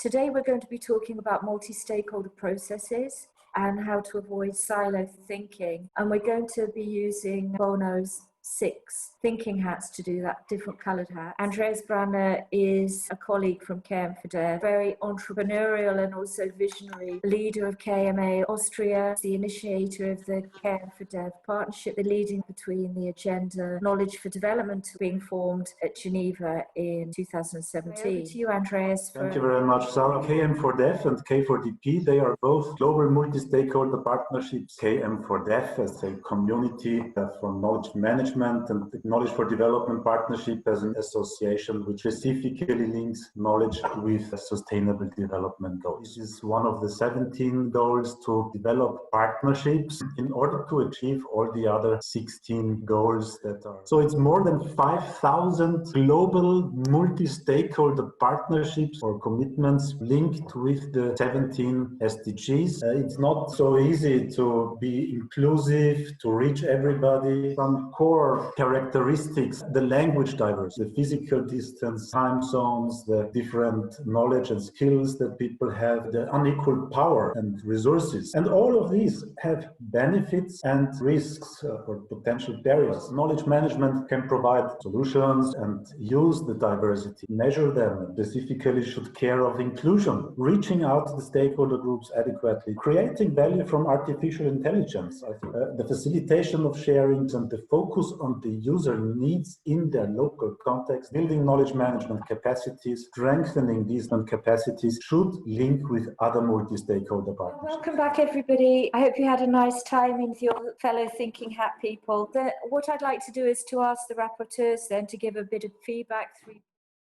Today we're going to be talking about multi-stakeholder processes and how to avoid silo thinking. And we're going to be using Bono's 6 thinking hats to do that, different coloured hats. Andreas Brandner is a colleague from km4dev, very entrepreneurial and also visionary leader of KMA Austria, the initiator of the km4dev partnership, the leading between the agenda Knowledge for Development being formed at Geneva in 2017. Over to you, Andreas. Thank you very much, Sarah. km4dev and K4DP, they are both global multi-stakeholder partnerships. km4dev as a community for knowledge management, and the Knowledge for Development Partnership as an association which specifically links knowledge with sustainable development goals. This is one of the 17 goals to develop partnerships in order to achieve all the other 16 goals that are. So it's more than 5,000 global multi-stakeholder partnerships or commitments linked with the 17 SDGs. It's not so easy to be inclusive, to reach everybody. Some core characteristics, the language diversity, the physical distance, time zones, the different knowledge and skills that people have, the unequal power and resources. And all of these have benefits and risks or potential barriers. Knowledge management can provide solutions and use the diversity, measure them, specifically should care of inclusion, reaching out to the stakeholder groups adequately, creating value from artificial intelligence, the facilitation of sharings and the focus on the user needs in their local context, building knowledge management capacities, strengthening these capacities should link with other multi-stakeholder partners. Welcome back, everybody. I hope you had a nice time with your fellow thinking hat people. What I'd like to do is to ask the rapporteurs then to give a bit of feedback. The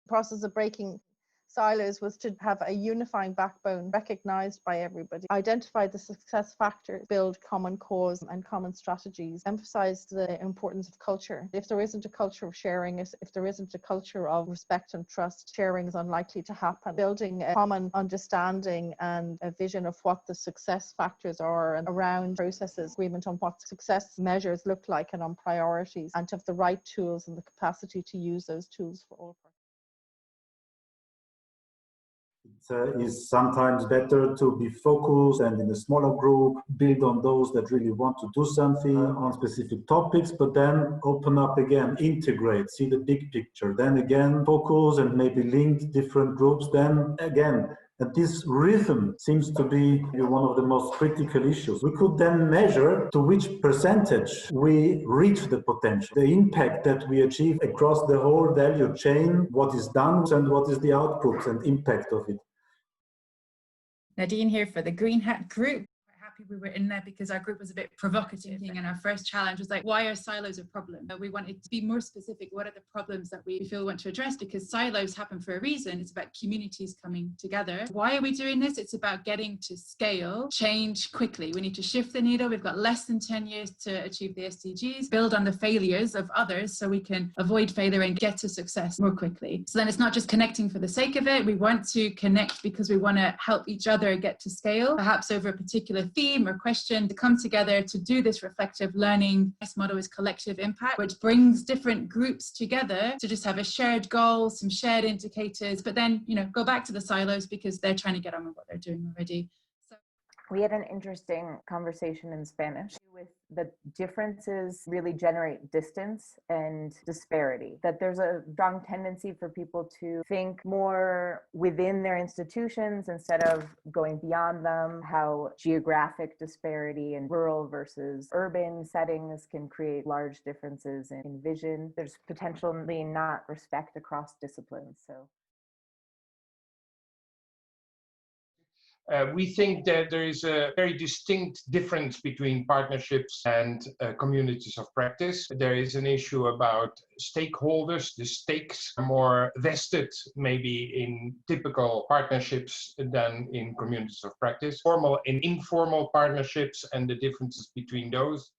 process of breaking silos was to have a unifying backbone recognized by everybody, identify the success factors, build common cause and common strategies, emphasize the importance of culture. If there isn't a culture of sharing, if there isn't a culture of respect and trust, sharing is unlikely to happen. Building a common understanding and a vision of what the success factors are and around processes, agreement on what success measures look like and on priorities, and to have the right tools and the capacity to use those tools for all parties. It is sometimes better to be focused and in a smaller group, build on those that really want to do something on specific topics, but then open up again, integrate, see the big picture, then again focus and maybe link different groups, then again. And this rhythm seems to be one of the most critical issues. We could then measure to which percentage we reach the potential, the impact that we achieve across the whole value chain, what is done and what is the output and impact of it. Nadine here for the Green Hat Group. We were in there because our group was a bit provocative, and our first challenge was like, why are silos a problem? We wanted to be more specific. What are the problems that we feel we want to address? Because silos happen for a reason. It's about communities coming together. Why are we doing this? It's about getting to scale, change quickly. We need to shift the needle. We've got less than 10 years to achieve the SDGs, build on the failures of others so we can avoid failure and get to success more quickly. So then it's not just connecting for the sake of it. We want to connect because we want to help each other get to scale, perhaps over a particular theme or question, to come together to do this reflective learning. This motto is collective impact, which brings different groups together to just have a shared goal, some shared indicators, but then, go back to the silos because they're trying to get on with what they're doing already. We had an interesting conversation in Spanish with the differences really generate distance and disparity, that there's a strong tendency for people to think more within their institutions instead of going beyond them, how geographic disparity in rural versus urban settings can create large differences in vision. There's potentially not respect across disciplines. So we think that there is a very distinct difference between partnerships and communities of practice. There is an issue about stakeholders. The stakes are more vested maybe in typical partnerships than in communities of practice. Formal and informal partnerships and the differences between those.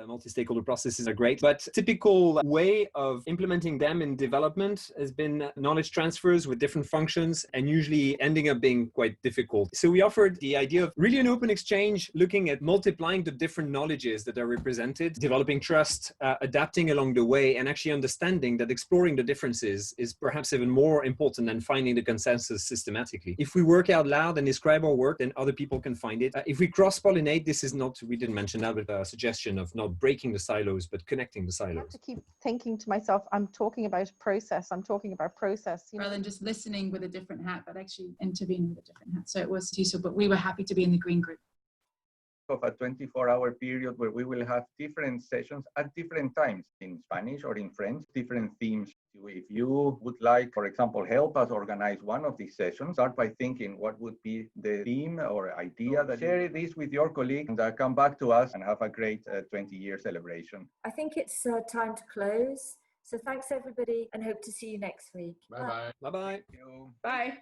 Multi-stakeholder processes are great, but typical way of implementing them in development has been knowledge transfers with different functions and usually ending up being quite difficult. So we offered the idea of really an open exchange, looking at multiplying the different knowledges that are represented, developing trust, adapting along the way, and actually understanding that exploring the differences is perhaps even more important than finding the consensus systematically. If we work out loud and describe our work, then other people can find it. If we cross-pollinate, this is not, we didn't mention that, but a suggestion of not breaking the silos, but connecting the silos. I have to keep thinking to myself, I'm talking about process, I'm talking about process. Rather than just listening with a different hat, but actually intervening with a different hat. So it was useful, but we were happy to be in the green group. Of a 24-hour period where we will have different sessions at different times in Spanish or in French, different themes. If you would like, for example, help us organize one of these sessions, start by thinking what would be the theme or idea that share this with your colleague and come back to us and have a great 20-year celebration. I think it's time to close. So thanks everybody and hope to see you next week. Bye-bye. Bye-bye. Thank you. Bye.